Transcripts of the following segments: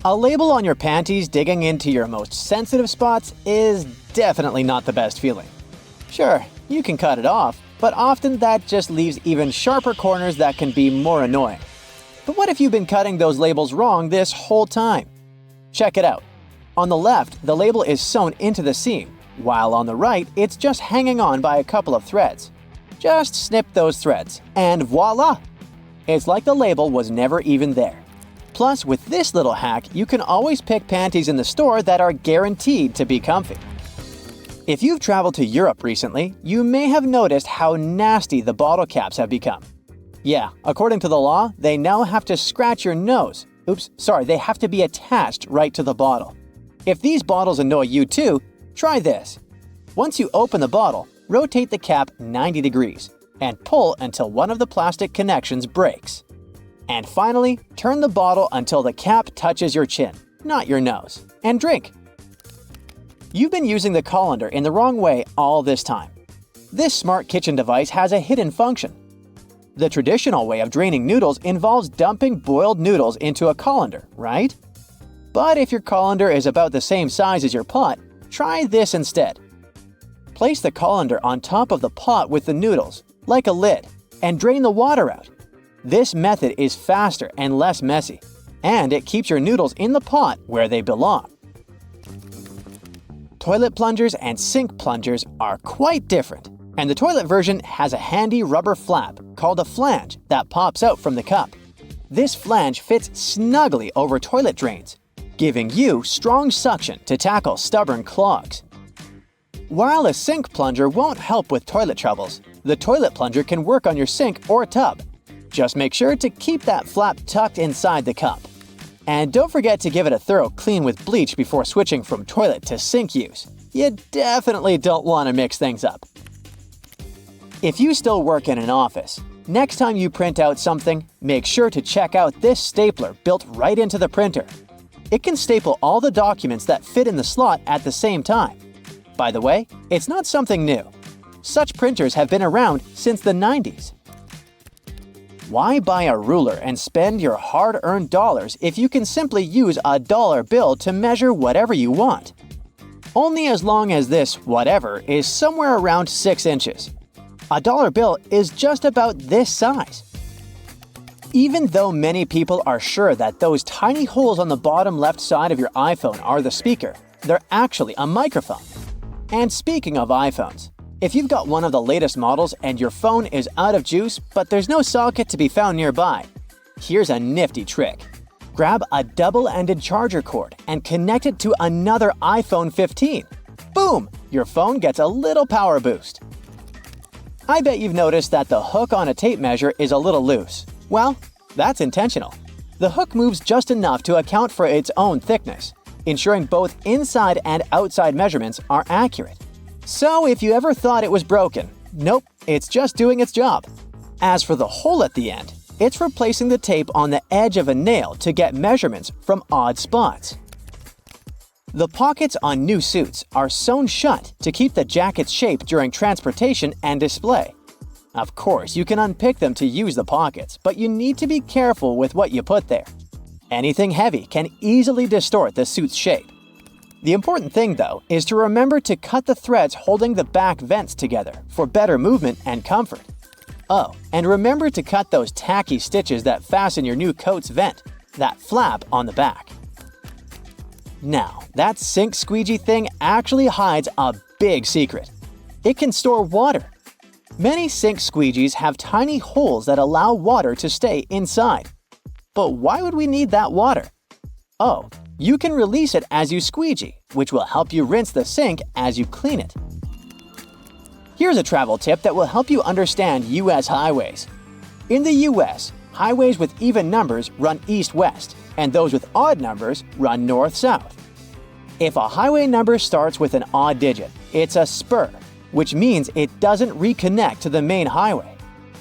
A label on your panties digging into your most sensitive spots is definitely not the best feeling. Sure, you can cut it off, but often that just leaves even sharper corners that can be more annoying. But what if you've been cutting those labels wrong this whole time? Check it out. On the left, the label is sewn into the seam, while on the right, it's just hanging on by a couple of threads. Just snip those threads, and voila! It's like the label was never even there. Plus, with this little hack, you can always pick panties in the store that are guaranteed to be comfy. If you've traveled to Europe recently, you may have noticed how nasty the bottle caps have become. Yeah, according to the law, they now have to scratch your nose. They have to be attached right to the bottle. If these bottles annoy you too, try this. Once you open the bottle, rotate the cap 90 degrees and pull until one of the plastic connections breaks. And finally, turn the bottle until the cap touches your chin, not your nose, and drink. You've been using the colander in the wrong way all this time. This smart kitchen device has a hidden function. The traditional way of draining noodles involves dumping boiled noodles into a colander, right? But if your colander is about the same size as your pot, try this instead. Place the colander on top of the pot with the noodles, like a lid, and drain the water out. This method is faster and less messy, and it keeps your noodles in the pot where they belong. Toilet plungers and sink plungers are quite different, and the toilet version has a handy rubber flap called a flange that pops out from the cup. This flange fits snugly over toilet drains, giving you strong suction to tackle stubborn clogs. While a sink plunger won't help with toilet troubles, the toilet plunger can work on your sink or tub. Just make sure to keep that flap tucked inside the cup. And don't forget to give it a thorough clean with bleach before switching from toilet to sink use. You definitely don't want to mix things up. If you still work in an office, next time you print out something, make sure to check out this stapler built right into the printer. It can staple all the documents that fit in the slot at the same time. By the way, it's not something new. Such printers have been around since the 90s. Why buy a ruler and spend your hard-earned dollars if you can simply use a dollar bill to measure whatever you want? Only as long as this whatever is somewhere around 6 inches. A dollar bill is just about this size. Even though many people are sure that those tiny holes on the bottom left side of your iPhone are the speaker, they're actually a microphone. And speaking of iPhones, if you've got one of the latest models and your phone is out of juice but there's no socket to be found nearby, here's a nifty trick. Grab a double-ended charger cord and connect it to another iPhone 15. Boom! Your phone gets a little power boost. I bet you've noticed that the hook on a tape measure is a little loose. Well, that's intentional. The hook moves just enough to account for its own thickness, ensuring both inside and outside measurements are accurate. So if you ever thought it was broken, nope, it's just doing its job. As for the hole at the end, it's replacing the tape on the edge of a nail to get measurements from odd spots. The pockets on new suits are sewn shut to keep the jacket's shape during transportation and display. Of course, you can unpick them to use the pockets, but you need to be careful with what you put there. Anything heavy can easily distort the suit's shape. The important thing, though, is to remember to cut the threads holding the back vents together for better movement and comfort. Oh, and remember to cut those tacky stitches that fasten your new coat's vent, that flap on the back. Now, that sink squeegee thing actually hides a big secret. It can store water. Many sink squeegees have tiny holes that allow water to stay inside. But why would we need that water? Oh, you can release it as you squeegee, which will help you rinse the sink as you clean it. Here's a travel tip that will help you understand U.S. highways. In the U.S., highways with even numbers run east-west, and those with odd numbers run north-south. If a highway number starts with an odd digit, it's a spur, which means it doesn't reconnect to the main highway.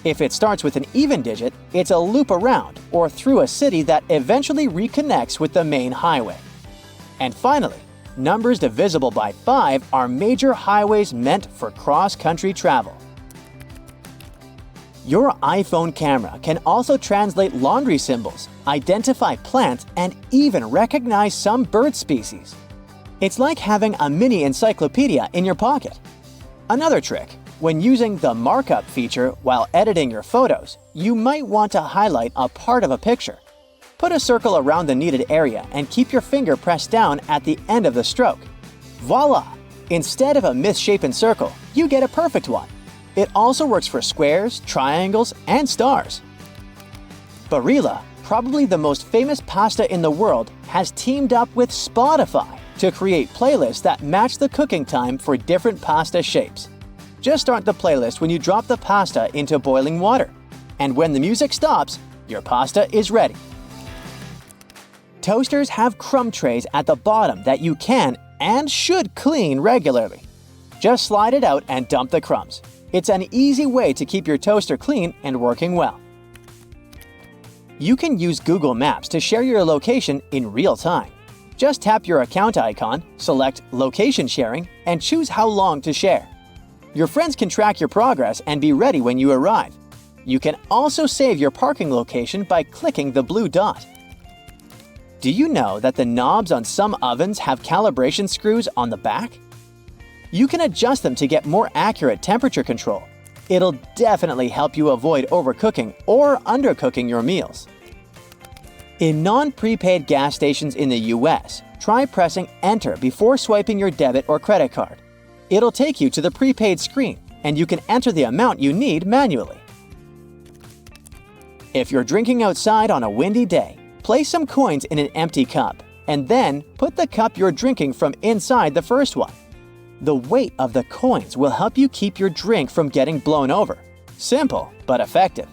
If it starts with an even digit, it's a loop around or through a city that eventually reconnects with the main highway. And finally, numbers divisible by 5 are major highways meant for cross-country travel. Your iPhone camera can also translate laundry symbols, identify plants, and even recognize some bird species. It's like having a mini encyclopedia in your pocket. Another trick: when using the markup feature while editing your photos, you might want to highlight a part of a picture. Put a circle around the needed area and keep your finger pressed down at the end of the stroke. Voila! Instead of a misshapen circle, you get a perfect one. It also works for squares, triangles, and stars. Barilla, probably the most famous pasta in the world, has teamed up with Spotify to create playlists that match the cooking time for different pasta shapes. Just start the playlist when you drop the pasta into boiling water. And when the music stops, your pasta is ready. Toasters have crumb trays at the bottom that you can and should clean regularly. Just slide it out and dump the crumbs. It's an easy way to keep your toaster clean and working well. You can use Google Maps to share your location in real time. Just tap your account icon, select Location Sharing, and choose how long to share. Your friends can track your progress and be ready when you arrive. You can also save your parking location by clicking the blue dot. Do you know that the knobs on some ovens have calibration screws on the back? You can adjust them to get more accurate temperature control. It'll definitely help you avoid overcooking or undercooking your meals. In non-prepaid gas stations in the US, try pressing Enter before swiping your debit or credit card. It'll take you to the prepaid screen, and you can enter the amount you need manually. If you're drinking outside on a windy day, place some coins in an empty cup, and then put the cup you're drinking from inside the first one. The weight of the coins will help you keep your drink from getting blown over. Simple, but effective.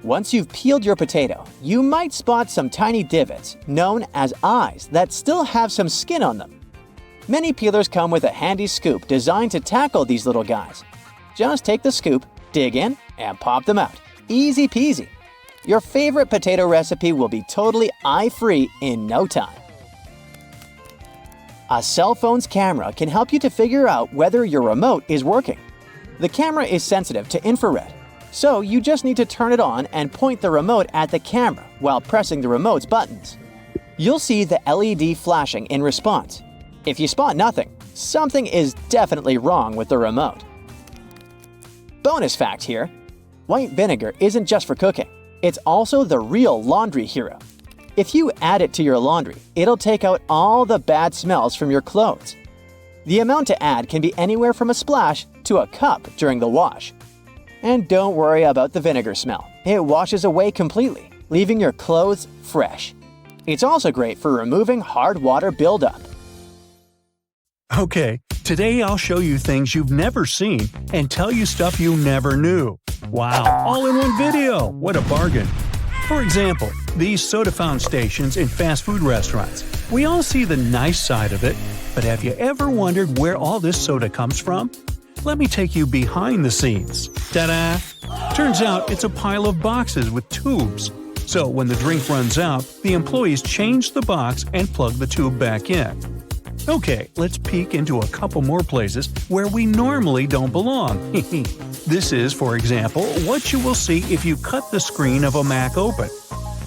Once you've peeled your potato, you might spot some tiny divots, known as eyes, that still have some skin on them. Many peelers come with a handy scoop designed to tackle these little guys. Just take the scoop, dig in, and pop them out. Easy peasy. Your favorite potato recipe will be totally eye-free in no time. A cell phone's camera can help you to figure out whether your remote is working. The camera is sensitive to infrared, so you just need to turn it on and point the remote at the camera while pressing the remote's buttons. You'll see the LED flashing in response. If you spot nothing, something is definitely wrong with the remote. Bonus fact here: white vinegar isn't just for cooking. It's also the real laundry hero. If you add it to your laundry, it'll take out all the bad smells from your clothes. The amount to add can be anywhere from a splash to a cup during the wash. And don't worry about the vinegar smell. It washes away completely, leaving your clothes fresh. It's also great for removing hard water buildup. Okay, today I'll show you things you've never seen and tell you stuff you never knew. Wow, all in one video! What a bargain! For example, these soda fountain stations in fast food restaurants. We all see the nice side of it, but have you ever wondered where all this soda comes from? Let me take you behind the scenes. Ta-da! Turns out it's a pile of boxes with tubes. So when the drink runs out, the employees change the box and plug the tube back in. Okay, let's peek into a couple more places where we normally don't belong. This is, for example, what you will see if you cut the screen of a Mac open.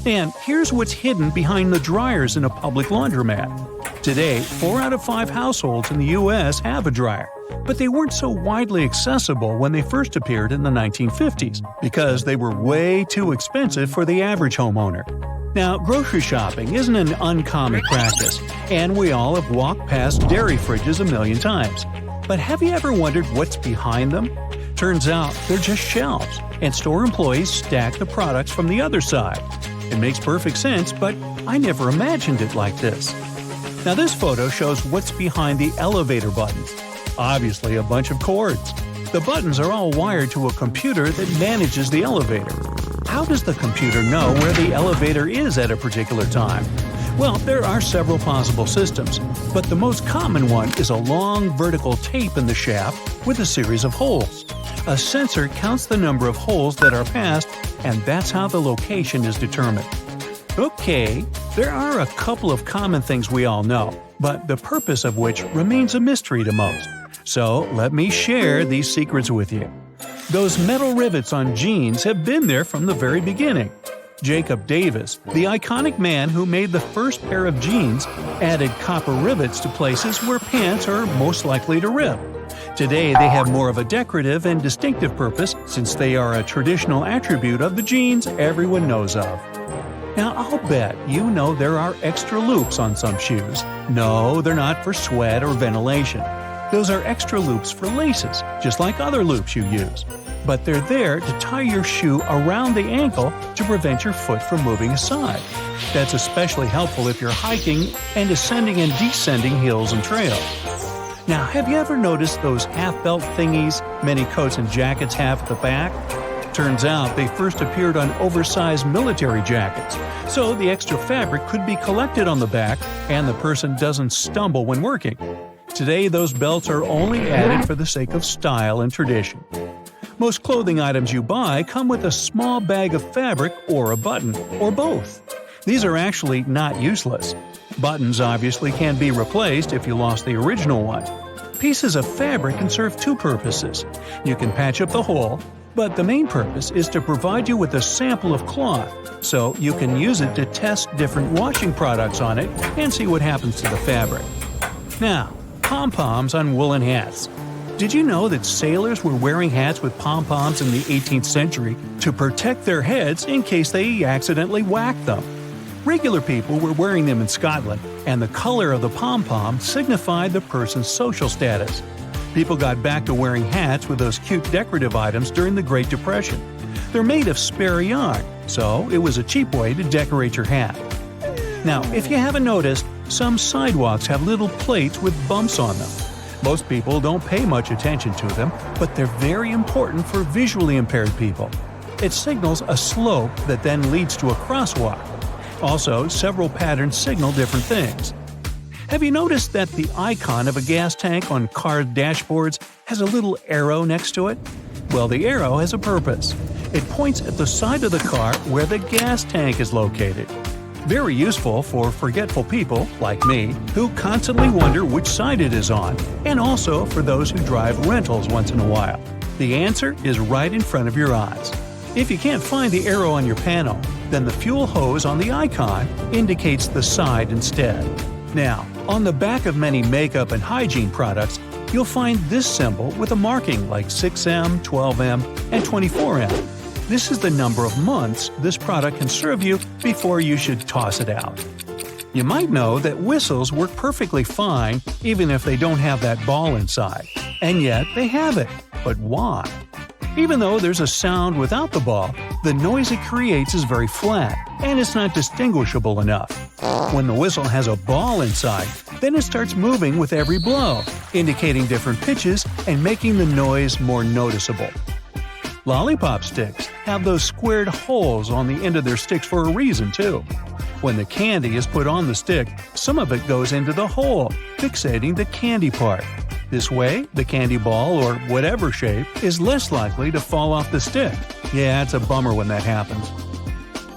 And here's what's hidden behind the dryers in a public laundromat. Today, 4 out of 5 households in the US have a dryer, but they weren't so widely accessible when they first appeared in the 1950s because they were way too expensive for the average homeowner. Now, grocery shopping isn't an uncommon practice, and we all have walked past dairy fridges a million times. But have you ever wondered what's behind them? Turns out they're just shelves, and store employees stack the products from the other side. It makes perfect sense, but I never imagined it like this. Now this photo shows what's behind the elevator buttons. Obviously a bunch of cords. The buttons are all wired to a computer that manages the elevator. How does the computer know where the elevator is at a particular time? Well, there are several possible systems, but the most common one is a long vertical tape in the shaft with a series of holes. A sensor counts the number of holes that are passed, and that's how the location is determined. Okay, there are a couple of common things we all know, but the purpose of which remains a mystery to most. So let me share these secrets with you. Those metal rivets on jeans have been there from the very beginning. Jacob Davis, the iconic man who made the first pair of jeans, added copper rivets to places where pants are most likely to rip. Today they have more of a decorative and distinctive purpose since they are a traditional attribute of the jeans everyone knows of. Now I'll bet you know there are extra loops on some shoes. No, they're not for sweat or ventilation. Those are extra loops for laces, just like other loops you use. But they're there to tie your shoe around the ankle to prevent your foot from moving aside. That's especially helpful if you're hiking and ascending and descending hills and trails. Now, have you ever noticed those half-belt thingies many coats and jackets have at the back? Turns out they first appeared on oversized military jackets, so the extra fabric could be collected on the back and the person doesn't stumble when working. Today, those belts are only added for the sake of style and tradition. Most clothing items you buy come with a small bag of fabric or a button, or both. These are actually not useless. Buttons obviously can be replaced if you lost the original one. Pieces of fabric can serve two purposes. You can patch up the hole, but the main purpose is to provide you with a sample of cloth, so you can use it to test different washing products on it and see what happens to the fabric. Now, pom-poms on woolen hats. Did you know that sailors were wearing hats with pom-poms in the 18th century to protect their heads in case they accidentally whacked them? Regular people were wearing them in Scotland, and the color of the pom-pom signified the person's social status. People got back to wearing hats with those cute decorative items during the Great Depression. They're made of spare yarn, so it was a cheap way to decorate your hat. Now, if you haven't noticed, some sidewalks have little plates with bumps on them. Most people don't pay much attention to them, but they're very important for visually impaired people. It signals a slope that then leads to a crosswalk. Also, several patterns signal different things. Have you noticed that the icon of a gas tank on car dashboards has a little arrow next to it? Well, the arrow has a purpose. It points at the side of the car where the gas tank is located. Very useful for forgetful people, like me, who constantly wonder which side it is on, and also for those who drive rentals once in a while. The answer is right in front of your eyes. If you can't find the arrow on your panel, then the fuel hose on the icon indicates the side instead. Now, on the back of many makeup and hygiene products, you'll find this symbol with a marking like 6M, 12M, and 24M. This is the number of months this product can serve you before you should toss it out. You might know that whistles work perfectly fine even if they don't have that ball inside. And yet they have it. But why? Even though there's a sound without the ball, the noise it creates is very flat, and it's not distinguishable enough. When the whistle has a ball inside, then it starts moving with every blow, indicating different pitches and making the noise more noticeable. Lollipop sticks have those squared holes on the end of their sticks for a reason, too. When the candy is put on the stick, some of it goes into the hole, fixating the candy part. This way, the candy ball, or whatever shape, is less likely to fall off the stick. Yeah, it's a bummer when that happens.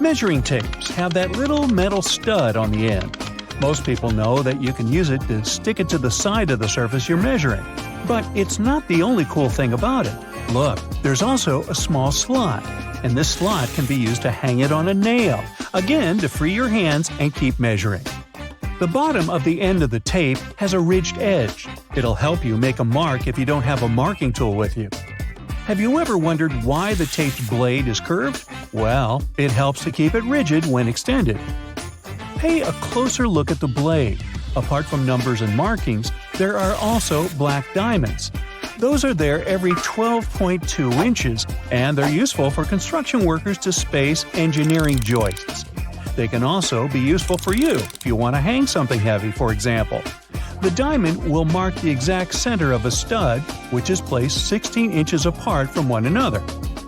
Measuring tapes have that little metal stud on the end. Most people know that you can use it to stick it to the side of the surface you're measuring. But it's not the only cool thing about it. Look, there's also a small slot, and this slot can be used to hang it on a nail, again to free your hands and keep measuring. The bottom of the end of the tape has a ridged edge. It'll help you make a mark if you don't have a marking tool with you. Have you ever wondered why the tape's blade is curved? Well, it helps to keep it rigid when extended. Pay a closer look at the blade. Apart from numbers and markings, there are also black diamonds. Those are there every 12.2 inches, and they're useful for construction workers to space engineering joists. They can also be useful for you if you want to hang something heavy, for example. The diamond will mark the exact center of a stud, which is placed 16 inches apart from one another.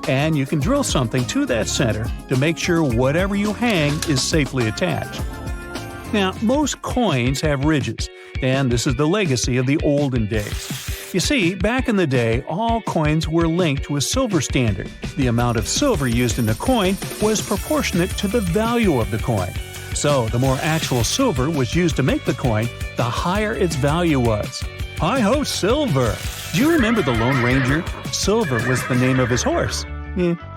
And you can drill something to that center to make sure whatever you hang is safely attached. Now, most coins have ridges, and this is the legacy of the olden days. You see, back in the day, all coins were linked to a silver standard. The amount of silver used in the coin was proportionate to the value of the coin. So, the more actual silver was used to make the coin, the higher its value was. Hi-ho, Silver! Do you remember the Lone Ranger? Silver was the name of his horse.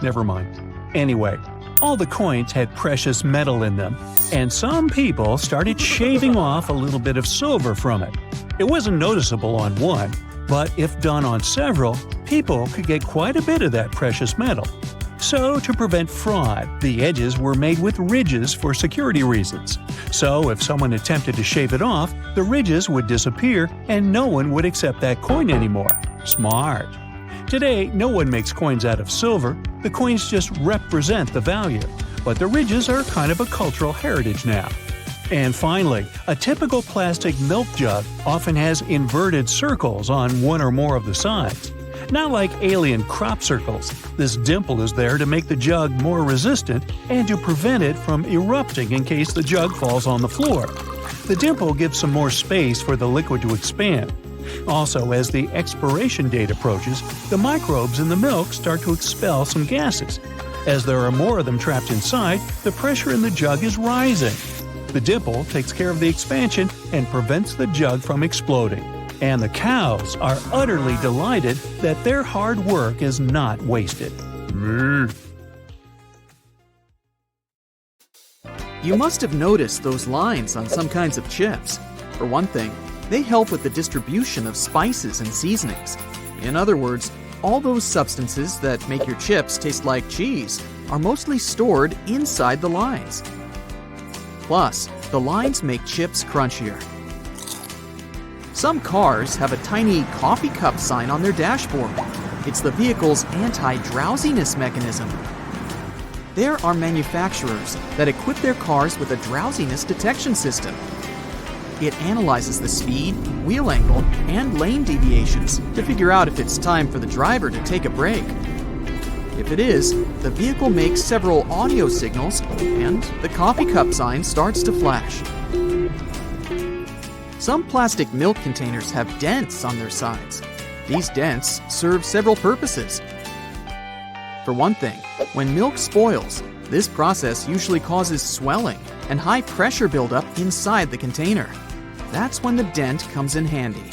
Never mind. Anyway, all the coins had precious metal in them, and some people started shaving off a little bit of silver from it. It wasn't noticeable on one, but if done on several, people could get quite a bit of that precious metal. So, to prevent fraud, the edges were made with ridges for security reasons. So, if someone attempted to shave it off, the ridges would disappear and no one would accept that coin anymore. Smart. Today, no one makes coins out of silver. The coins just represent the value. But the ridges are kind of a cultural heritage now. And finally, a typical plastic milk jug often has inverted circles on one or more of the sides. Not like alien crop circles, this dimple is there to make the jug more resistant and to prevent it from erupting in case the jug falls on the floor. The dimple gives some more space for the liquid to expand. Also, as the expiration date approaches, the microbes in the milk start to expel some gases. As there are more of them trapped inside, the pressure in the jug is rising. The dimple takes care of the expansion and prevents the jug from exploding. And the cows are utterly delighted that their hard work is not wasted. You must have noticed those lines on some kinds of chips. For one thing, they help with the distribution of spices and seasonings. In other words, all those substances that make your chips taste like cheese are mostly stored inside the lines. Plus, the lines make chips crunchier. Some cars have a tiny coffee cup sign on their dashboard. It's the vehicle's anti-drowsiness mechanism. There are manufacturers that equip their cars with a drowsiness detection system. It analyzes the speed, wheel angle, and lane deviations to figure out if it's time for the driver to take a break. If it is, the vehicle makes several audio signals and the coffee cup sign starts to flash. Some plastic milk containers have dents on their sides. These dents serve several purposes. For one thing, when milk spoils, this process usually causes swelling and high pressure buildup inside the container. That's when the dent comes in handy.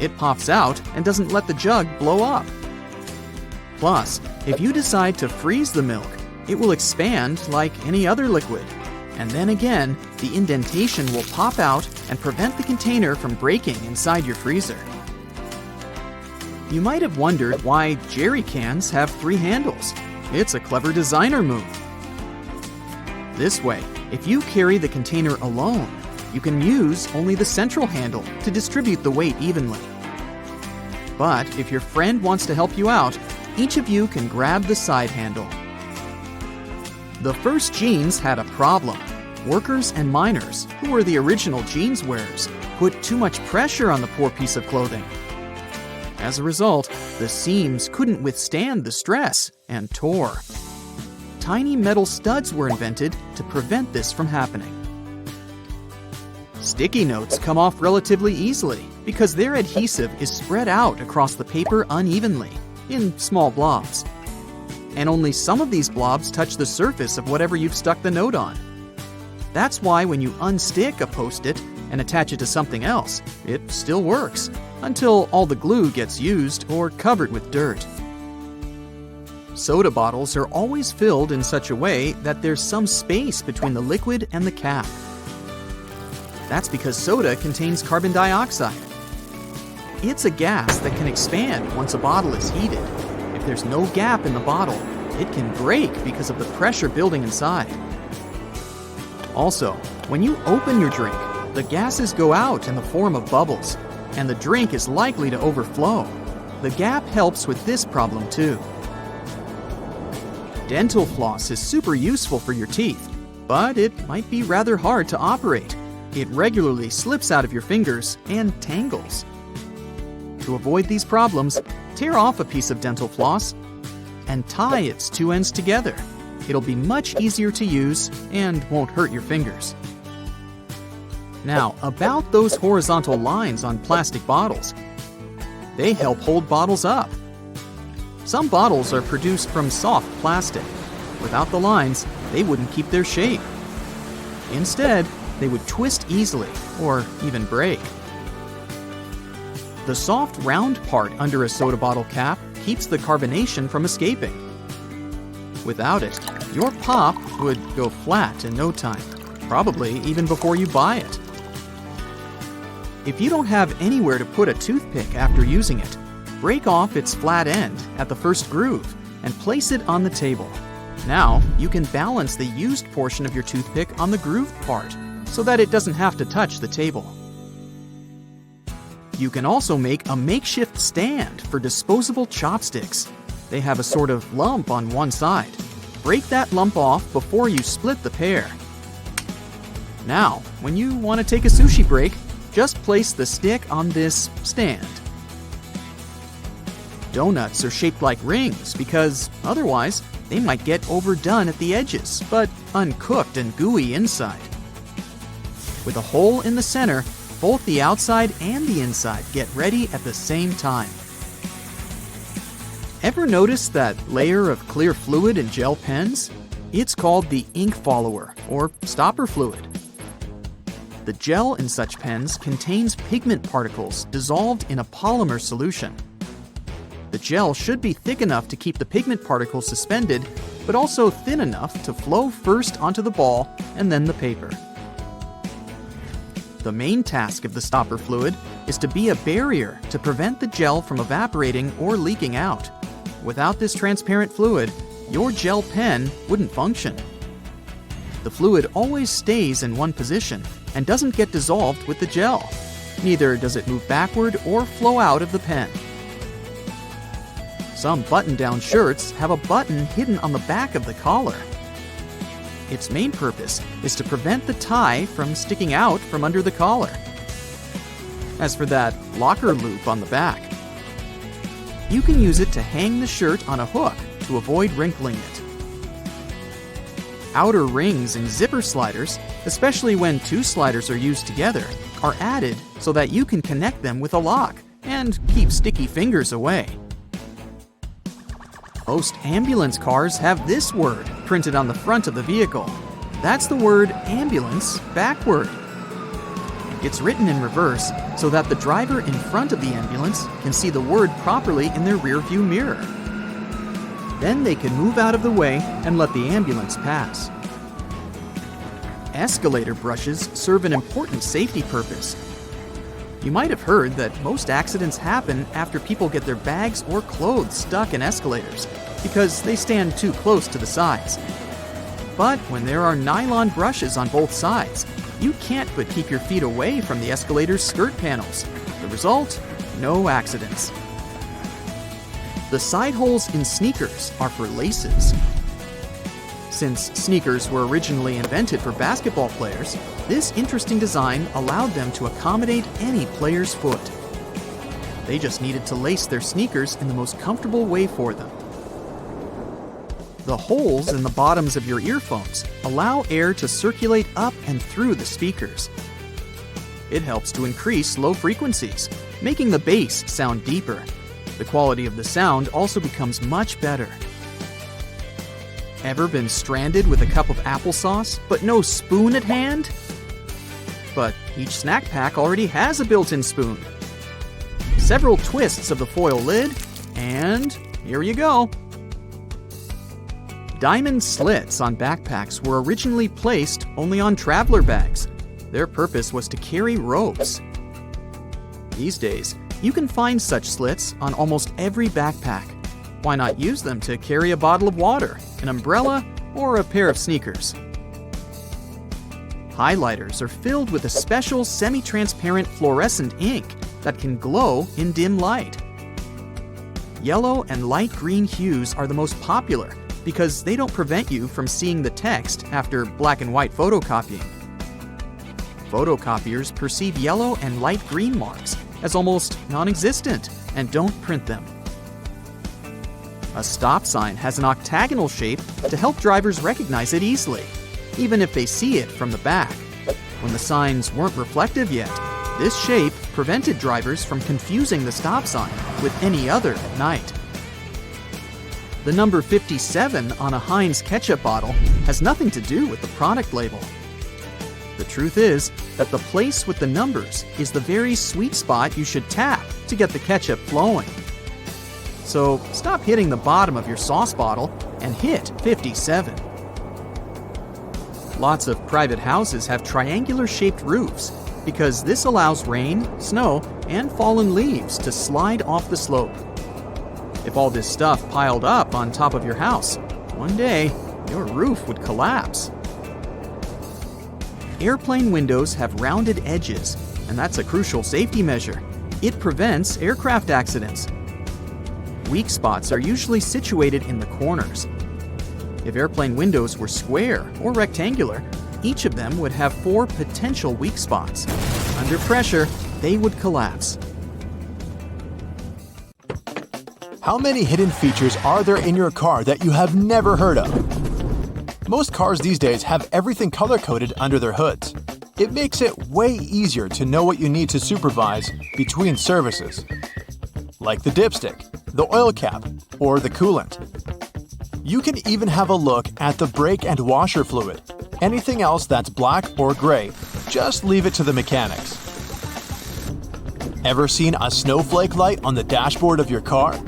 It pops out and doesn't let the jug blow up. Plus, if you decide to freeze the milk, it will expand like any other liquid. And then again, the indentation will pop out and prevent the container from breaking inside your freezer. You might have wondered why jerry cans have 3 handles. It's a clever designer move. This way, if you carry the container alone, you can use only the central handle to distribute the weight evenly. But if your friend wants to help you out, each of you can grab the side handle. The first jeans had a problem. Workers and miners, who were the original jeans wearers, put too much pressure on the poor piece of clothing. As a result, the seams couldn't withstand the stress and tore. Tiny metal studs were invented to prevent this from happening. Sticky notes come off relatively easily because their adhesive is spread out across the paper unevenly, in small blobs. And only some of these blobs touch the surface of whatever you've stuck the note on. That's why when you unstick a Post-it and attach it to something else, it still works, until all the glue gets used or covered with dirt. Soda bottles are always filled in such a way that there's some space between the liquid and the cap. That's because soda contains carbon dioxide. It's a gas that can expand once a bottle is heated. If there's no gap in the bottle, it can break because of the pressure building inside. Also, when you open your drink, the gases go out in the form of bubbles, and the drink is likely to overflow. The gap helps with this problem too. Dental floss is super useful for your teeth, but it might be rather hard to operate. It regularly slips out of your fingers and tangles. To avoid these problems, tear off a piece of dental floss and tie its 2 ends together. It'll be much easier to use and won't hurt your fingers. Now, about those horizontal lines on plastic bottles. They help hold bottles up. Some bottles are produced from soft plastic. Without the lines, they wouldn't keep their shape. Instead, they would twist easily or even break. The soft round part under a soda bottle cap keeps the carbonation from escaping. Without it, your pop would go flat in no time, probably even before you buy it. If you don't have anywhere to put a toothpick after using it, break off its flat end at the first groove and place it on the table. Now, you can balance the used portion of your toothpick on the grooved part so that it doesn't have to touch the table. You can also make a makeshift stand for disposable chopsticks. They have a sort of lump on one side. Break that lump off before you split the pair. Now, when you want to take a sushi break, just place the stick on this stand. Donuts are shaped like rings because otherwise they might get overdone at the edges, but uncooked and gooey inside. With a hole in the center, both the outside and the inside get ready at the same time. Ever notice that layer of clear fluid in gel pens? It's called the ink follower, or stopper fluid. The gel in such pens contains pigment particles dissolved in a polymer solution. The gel should be thick enough to keep the pigment particles suspended, but also thin enough to flow first onto the ball and then the paper. The main task of the stopper fluid is to be a barrier to prevent the gel from evaporating or leaking out. Without this transparent fluid, your gel pen wouldn't function. The fluid always stays in one position and doesn't get dissolved with the gel. Neither does it move backward or flow out of the pen. Some button-down shirts have a button hidden on the back of the collar. Its main purpose is to prevent the tie from sticking out from under the collar. As for that locker loop on the back, you can use it to hang the shirt on a hook to avoid wrinkling it. Outer rings in zipper sliders, especially when two sliders are used together, are added so that you can connect them with a lock and keep sticky fingers away. Most ambulance cars have this word printed on the front of the vehicle. That's the word ambulance backward. It's written in reverse so that the driver in front of the ambulance can see the word properly in their rearview mirror. Then they can move out of the way and let the ambulance pass. Escalator brushes serve an important safety purpose. You might have heard that most accidents happen after people get their bags or clothes stuck in escalators because they stand too close to the sides. But when there are nylon brushes on both sides, you can't but keep your feet away from the escalator's skirt panels. The result? No accidents. The side holes in sneakers are for laces. Since sneakers were originally invented for basketball players, this interesting design allowed them to accommodate any player's foot. They just needed to lace their sneakers in the most comfortable way for them. The holes in the bottoms of your earphones allow air to circulate up and through the speakers. It helps to increase low frequencies, making the bass sound deeper. The quality of the sound also becomes much better. Ever been stranded with a cup of applesauce, but no spoon at hand? But each snack pack already has a built-in spoon. Several twists of the foil lid, and here you go. Diamond slits on backpacks were originally placed only on traveler bags. Their purpose was to carry ropes. These days, you can find such slits on almost every backpack. Why not use them to carry a bottle of water, an umbrella, or a pair of sneakers? Highlighters are filled with a special semi-transparent fluorescent ink that can glow in dim light. Yellow and light green hues are the most popular because they don't prevent you from seeing the text after black and white photocopying. Photocopiers perceive yellow and light green marks as almost non-existent and don't print them. A stop sign has an octagonal shape to help drivers recognize it easily, even if they see it from the back. When the signs weren't reflective yet, this shape prevented drivers from confusing the stop sign with any other at night. The number 57 on a Heinz ketchup bottle has nothing to do with the product label. The truth is that the place with the numbers is the very sweet spot you should tap to get the ketchup flowing. So stop hitting the bottom of your sauce bottle and hit 57. Lots of private houses have triangular-shaped roofs because this allows rain, snow, and fallen leaves to slide off the slope. If all this stuff piled up on top of your house, one day your roof would collapse. Airplane windows have rounded edges, and that's a crucial safety measure. It prevents aircraft accidents. Weak spots are usually situated in the corners. If airplane windows were square or rectangular, each of them would have 4 potential weak spots. Under pressure, they would collapse. How many hidden features are there in your car that you have never heard of? Most cars these days have everything color-coded under their hoods. It makes it way easier to know what you need to supervise between services, like the dipstick, the oil cap, or the coolant. You can even have a look at the brake and washer fluid. Anything else that's black or gray, just leave it to the mechanics. Ever seen a snowflake light on the dashboard of your car?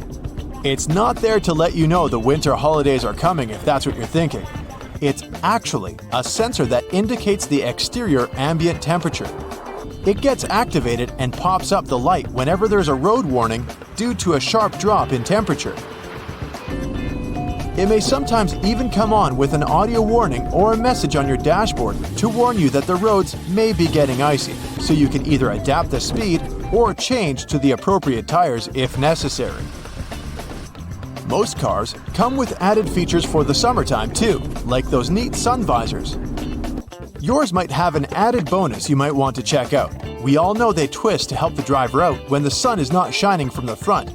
It's not there to let you know the winter holidays are coming if that's what you're thinking. It's actually a sensor that indicates the exterior ambient temperature. It gets activated and pops up the light whenever there's a road warning due to a sharp drop in temperature. It may sometimes even come on with an audio warning or a message on your dashboard to warn you that the roads may be getting icy, so you can either adapt the speed or change to the appropriate tires if necessary. Most cars come with added features for the summertime too, like those neat sun visors. Yours might have an added bonus you might want to check out. We all know they twist to help the driver out when the sun is not shining from the front.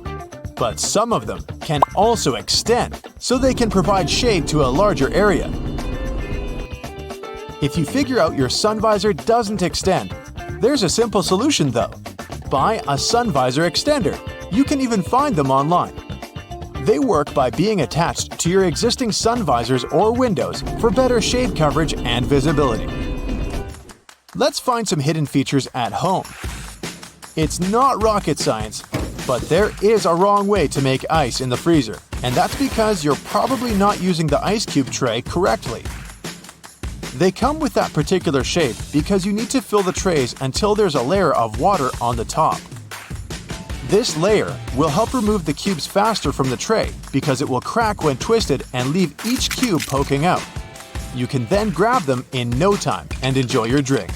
But some of them can also extend, so they can provide shade to a larger area. If you figure out your sun visor doesn't extend, there's a simple solution though. Buy a sun visor extender. You can even find them online. They work by being attached to your existing sun visors or windows for better shade coverage and visibility. Let's find some hidden features at home. It's not rocket science, but there is a wrong way to make ice in the freezer, and that's because you're probably not using the ice cube tray correctly. They come with that particular shape because you need to fill the trays until there's a layer of water on the top. This layer will help remove the cubes faster from the tray because it will crack when twisted and leave each cube poking out. You can then grab them in no time and enjoy your drink.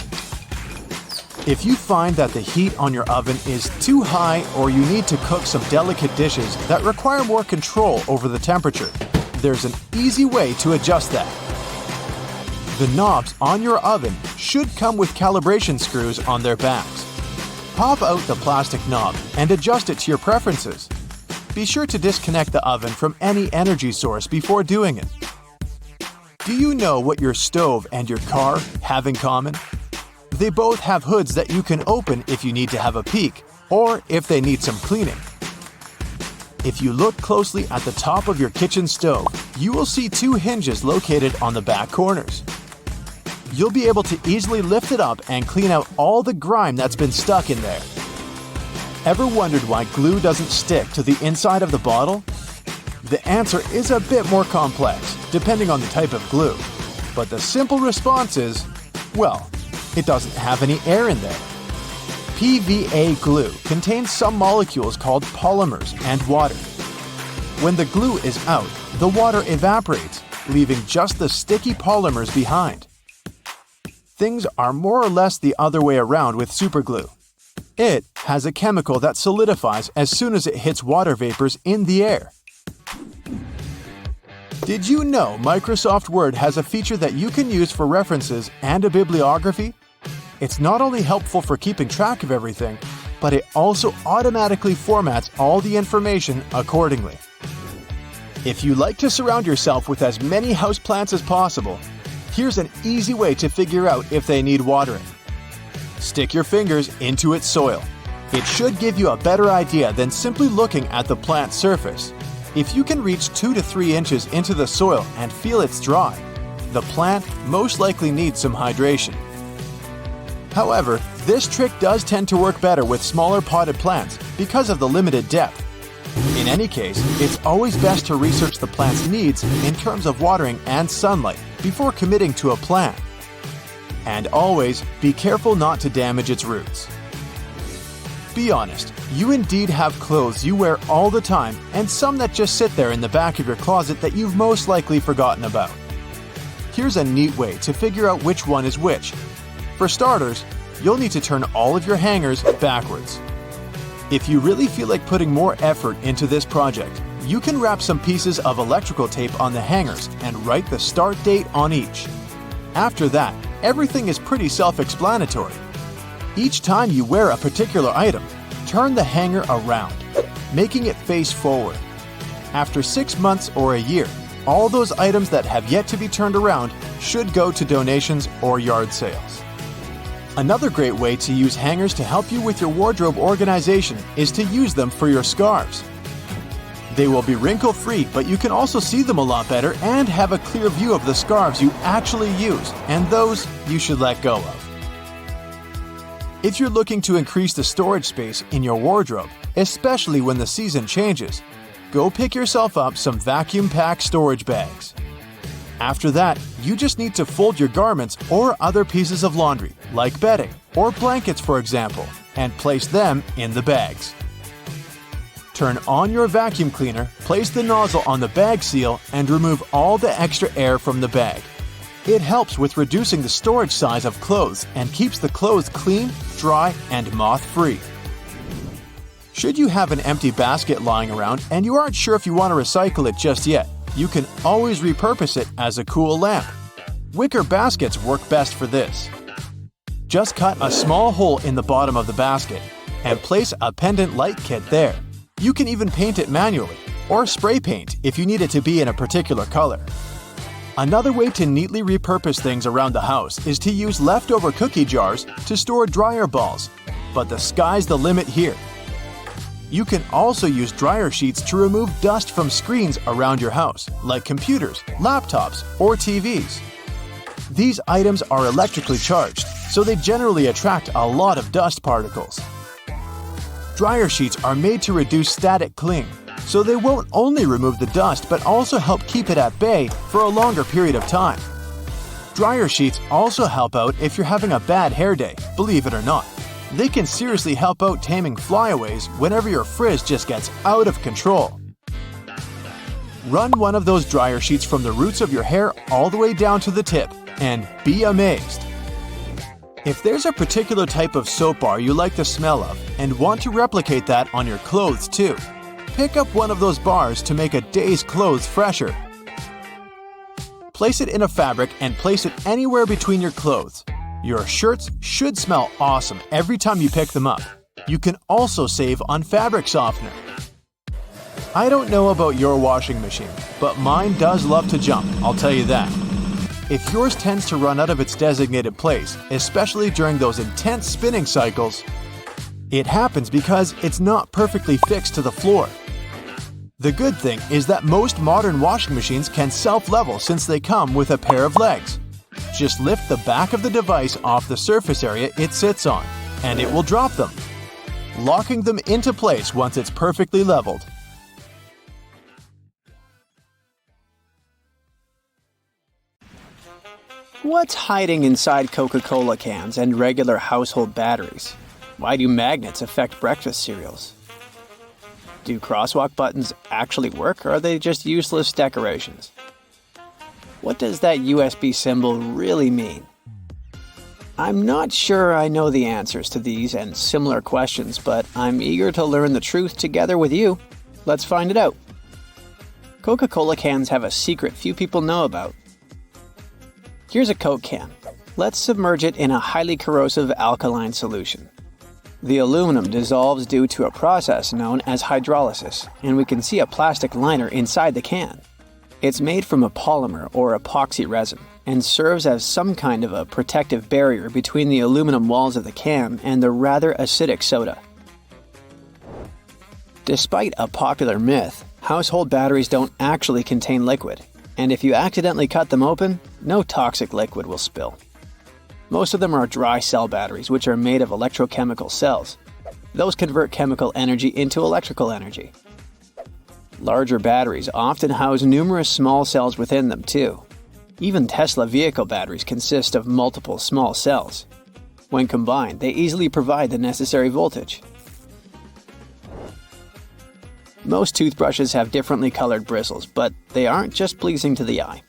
If you find that the heat on your oven is too high or you need to cook some delicate dishes that require more control over the temperature, there's an easy way to adjust that. The knobs on your oven should come with calibration screws on their backs. Pop out the plastic knob and adjust it to your preferences. Be sure to disconnect the oven from any energy source before doing it. Do you know what your stove and your car have in common? They both have hoods that you can open if you need to have a peek, or if they need some cleaning. If you look closely at the top of your kitchen stove, you will see 2 hinges located on the back corners. You'll be able to easily lift it up and clean out all the grime that's been stuck in there. Ever wondered why glue doesn't stick to the inside of the bottle? The answer is a bit more complex, depending on the type of glue. But the simple response is, well, it doesn't have any air in there. PVA glue contains some molecules called polymers and water. When the glue is out, the water evaporates, leaving just the sticky polymers behind. Things are more or less the other way around with superglue. It has a chemical that solidifies as soon as it hits water vapors in the air. Did you know Microsoft Word has a feature that you can use for references and a bibliography? It's not only helpful for keeping track of everything, but it also automatically formats all the information accordingly. If you like to surround yourself with as many houseplants as possible, here's an easy way to figure out if they need watering. Stick your fingers into its soil. It should give you a better idea than simply looking at the plant's surface. If you can reach 2 to 3 inches into the soil and feel it's dry, the plant most likely needs some hydration. However, this trick does tend to work better with smaller potted plants because of the limited depth. In any case, it's always best to research the plant's needs in terms of watering and sunlight before committing to a plan. And always, be careful not to damage its roots. Be honest, you indeed have clothes you wear all the time and some that just sit there in the back of your closet that you've most likely forgotten about. Here's a neat way to figure out which one is which. For starters, you'll need to turn all of your hangers backwards. If you really feel like putting more effort into this project, you can wrap some pieces of electrical tape on the hangers and write the start date on each. After that, everything is pretty self-explanatory. Each time you wear a particular item, turn the hanger around, making it face forward. After 6 months or a year, all those items that have yet to be turned around should go to donations or yard sales. Another great way to use hangers to help you with your wardrobe organization is to use them for your scarves. They will be wrinkle-free, but you can also see them a lot better and have a clear view of the scarves you actually use and those you should let go of. If you're looking to increase the storage space in your wardrobe, especially when the season changes, go pick yourself up some vacuum-packed storage bags. After that, you just need to fold your garments or other pieces of laundry, like bedding or blankets for example, and place them in the bags. Turn on your vacuum cleaner, place the nozzle on the bag seal, and remove all the extra air from the bag. It helps with reducing the storage size of clothes and keeps the clothes clean, dry, and moth-free. Should you have an empty basket lying around and you aren't sure if you want to recycle it just yet, you can always repurpose it as a cool lamp. Wicker baskets work best for this. Just cut a small hole in the bottom of the basket and place a pendant light kit there. You can even paint it manually, or spray paint if you need it to be in a particular color. Another way to neatly repurpose things around the house is to use leftover cookie jars to store dryer balls, but the sky's the limit here. You can also use dryer sheets to remove dust from screens around your house, like computers, laptops, or TVs. These items are electrically charged, so they generally attract a lot of dust particles. Dryer sheets are made to reduce static cling, so they won't only remove the dust but also help keep it at bay for a longer period of time. Dryer sheets also help out if you're having a bad hair day, believe it or not. They can seriously help out taming flyaways whenever your frizz just gets out of control. Run one of those dryer sheets from the roots of your hair all the way down to the tip, and be amazed. If there's a particular type of soap bar you like the smell of and want to replicate that on your clothes too, pick up one of those bars to make a day's clothes fresher. Place it in a fabric and place it anywhere between your clothes. Your shirts should smell awesome every time you pick them up. You can also save on fabric softener. I don't know about your washing machine, but mine does love to jump, I'll tell you that. If yours tends to run out of its designated place, especially during those intense spinning cycles, it happens because it's not perfectly fixed to the floor. The good thing is that most modern washing machines can self-level since they come with a pair of legs. Just lift the back of the device off the surface area it sits on, and it will drop them, locking them into place once it's perfectly leveled. What's hiding inside Coca-Cola cans and regular household batteries? Why do magnets affect breakfast cereals? Do crosswalk buttons actually work, or are they just useless decorations? What does that USB symbol really mean? I'm not sure I know the answers to these and similar questions, but I'm eager to learn the truth together with you. Let's find it out. Coca-Cola cans have a secret few people know about. Here's a Coke can. Let's submerge it in a highly corrosive alkaline solution. The aluminum dissolves due to a process known as hydrolysis, and we can see a plastic liner inside the can. It's made from a polymer or epoxy resin and serves as some kind of a protective barrier between the aluminum walls of the can and the rather acidic soda. Despite a popular myth, household batteries don't actually contain liquid, and if you accidentally cut them open, no toxic liquid will spill. Most of them are dry cell batteries, which are made of electrochemical cells. Those convert chemical energy into electrical energy. Larger batteries often house numerous small cells within them too. Even Tesla vehicle batteries consist of multiple small cells. When combined, they easily provide the necessary voltage. Most toothbrushes have differently colored bristles, but they aren't just pleasing to the eye.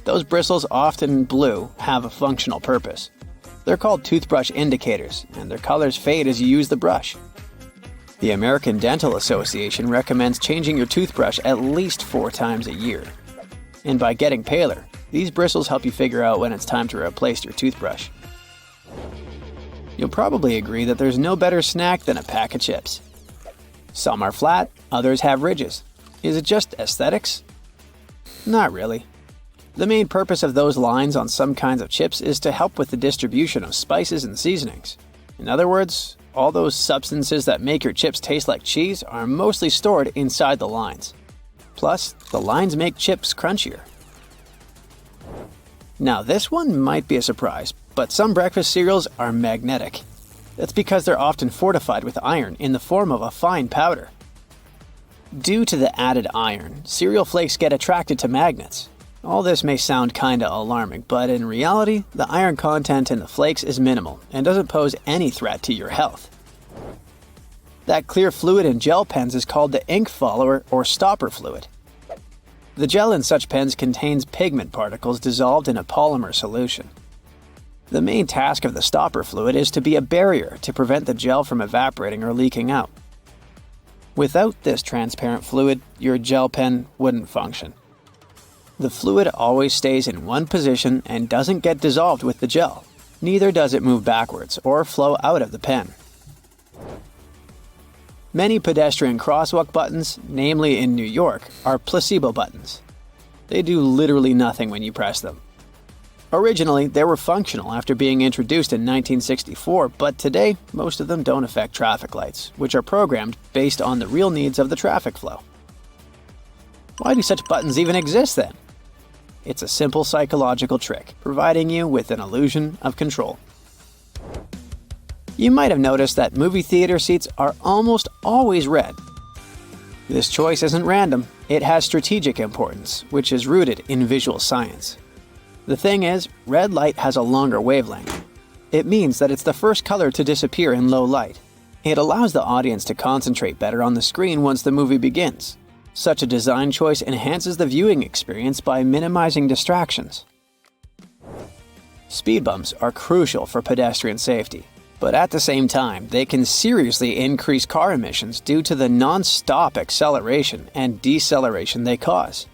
Those bristles, often blue, have a functional purpose. They're called toothbrush indicators, and their colors fade as you use the brush. The American Dental Association recommends changing your toothbrush at least 4 times a year. And by getting paler, these bristles help you figure out when it's time to replace your toothbrush. You'll probably agree that there's no better snack than a pack of chips. Some are flat, others have ridges. Is it just aesthetics? Not really. The main purpose of those lines on some kinds of chips is to help with the distribution of spices and seasonings. In other words, all those substances that make your chips taste like cheese are mostly stored inside the lines. Plus, the lines make chips crunchier. Now, this one might be a surprise, but some breakfast cereals are magnetic. That's because they're often fortified with iron in the form of a fine powder. Due to the added iron, cereal flakes get attracted to magnets. All this may sound kinda alarming, but in reality, the iron content in the flakes is minimal and doesn't pose any threat to your health. That clear fluid in gel pens is called the ink follower or stopper fluid. The gel in such pens contains pigment particles dissolved in a polymer solution. The main task of the stopper fluid is to be a barrier to prevent the gel from evaporating or leaking out. Without this transparent fluid, your gel pen wouldn't function. The fluid always stays in one position and doesn't get dissolved with the gel. Neither does it move backwards or flow out of the pen. Many pedestrian crosswalk buttons, namely in New York, are placebo buttons. They do literally nothing when you press them. Originally, they were functional after being introduced in 1964, but today, most of them don't affect traffic lights, which are programmed based on the real needs of the traffic flow. Why do such buttons even exist then? It's a simple psychological trick, providing you with an illusion of control. You might have noticed that movie theater seats are almost always red. This choice isn't random, it has strategic importance, which is rooted in visual science. The thing is, red light has a longer wavelength. It means that it's the first color to disappear in low light. It allows the audience to concentrate better on the screen once the movie begins. Such a design choice enhances the viewing experience by minimizing distractions. Speed bumps are crucial for pedestrian safety, but at the same time, they can seriously increase car emissions due to the non-stop acceleration and deceleration they cause.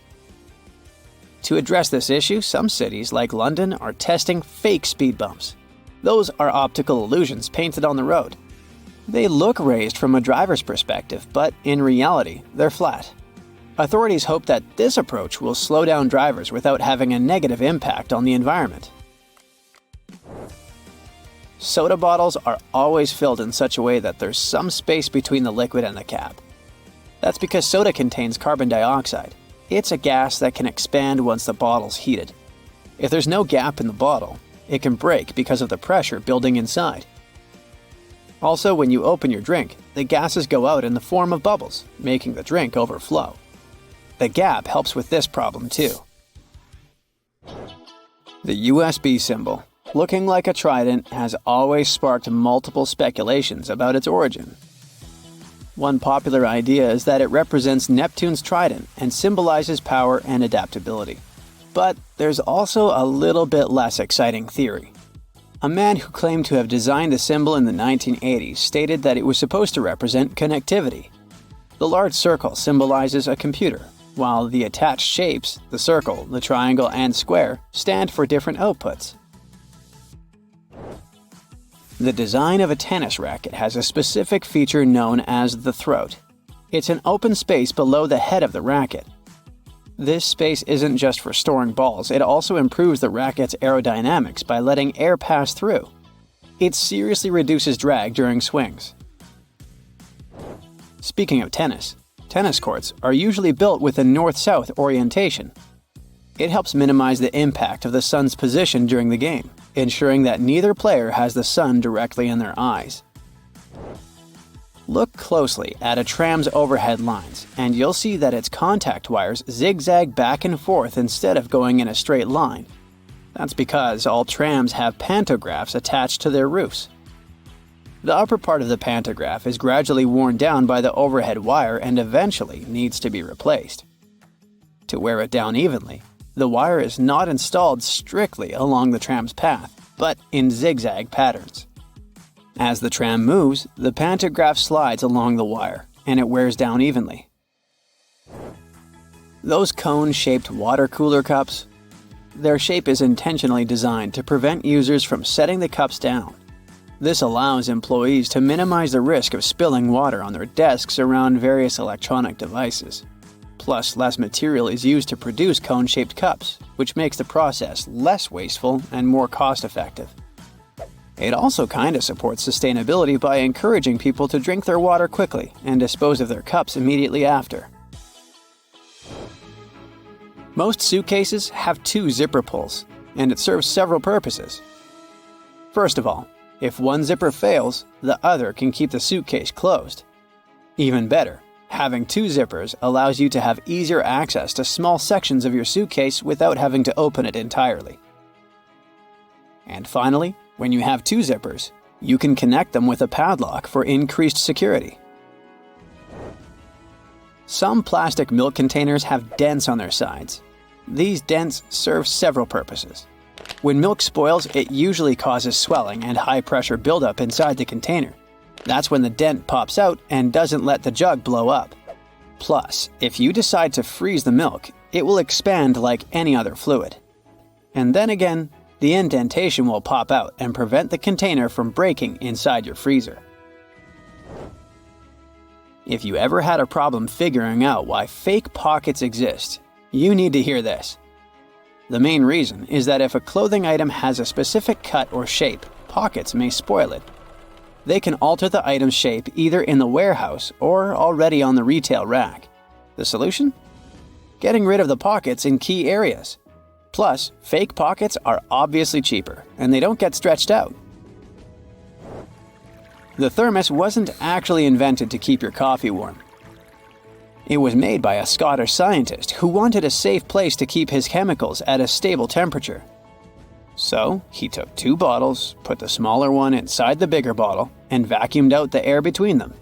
To address this issue, some cities like London are testing fake speed bumps. Those are optical illusions painted on the road. They look raised from a driver's perspective, but in reality, they're flat. Authorities hope that this approach will slow down drivers without having a negative impact on the environment. Soda bottles are always filled in such a way that there's some space between the liquid and the cap. That's because soda contains carbon dioxide. It's a gas that can expand once the bottle's heated. If there's no gap in the bottle, it can break because of the pressure building inside. Also, when you open your drink, the gases go out in the form of bubbles, making the drink overflow. The gap helps with this problem too. The USB symbol, looking like a trident, has always sparked multiple speculations about its origin. One popular idea is that it represents Neptune's trident and symbolizes power and adaptability. But there's also a little bit less exciting theory. A man who claimed to have designed the symbol in the 1980s stated that it was supposed to represent connectivity. The large circle symbolizes a computer, while the attached shapes, the circle, the triangle, and square, stand for different outputs. The design of a tennis racket has a specific feature known as the throat. It's an open space below the head of the racket. This space isn't just for storing balls, it also improves the racket's aerodynamics by letting air pass through. It seriously reduces drag during swings. Speaking of tennis courts are usually built with a north-south orientation. It helps minimize the impact of the sun's position during the game. ensuring that neither player has the sun directly in their eyes. Look closely at a tram's overhead lines, and you'll see that its contact wires zigzag back and forth instead of going in a straight line. That's because all trams have pantographs attached to their roofs. The upper part of the pantograph is gradually worn down by the overhead wire and eventually needs to be replaced. To wear it down evenly, the wire is not installed strictly along the tram's path, but in zigzag patterns. As the tram moves, the pantograph slides along the wire, and it wears down evenly. Those cone-shaped water cooler cups? Their shape is intentionally designed to prevent users from setting the cups down. This allows employees to minimize the risk of spilling water on their desks around various electronic devices. Plus, less material is used to produce cone-shaped cups, which makes the process less wasteful and more cost-effective. It also kinda supports sustainability by encouraging people to drink their water quickly and dispose of their cups immediately after. Most suitcases have 2 zipper pulls, and it serves several purposes. First of all, if one zipper fails, the other can keep the suitcase closed. Even better, having 2 zippers allows you to have easier access to small sections of your suitcase without having to open it entirely. And finally, when you have 2 zippers, you can connect them with a padlock for increased security. Some plastic milk containers have dents on their sides. These dents serve several purposes. When milk spoils, it usually causes swelling and high-pressure buildup inside the container. That's when the dent pops out and doesn't let the jug blow up. Plus, if you decide to freeze the milk, it will expand like any other fluid. And then again, the indentation will pop out and prevent the container from breaking inside your freezer. If you ever had a problem figuring out why fake pockets exist, you need to hear this. The main reason is that if a clothing item has a specific cut or shape, pockets may spoil it. They can alter the item's shape either in the warehouse or already on the retail rack. The solution? Getting rid of the pockets in key areas. Plus, fake pockets are obviously cheaper, and they don't get stretched out. The thermos wasn't actually invented to keep your coffee warm. It was made by a Scottish scientist who wanted a safe place to keep his chemicals at a stable temperature. So, he took 2 bottles, put the smaller one inside the bigger bottle, and vacuumed out the air between them.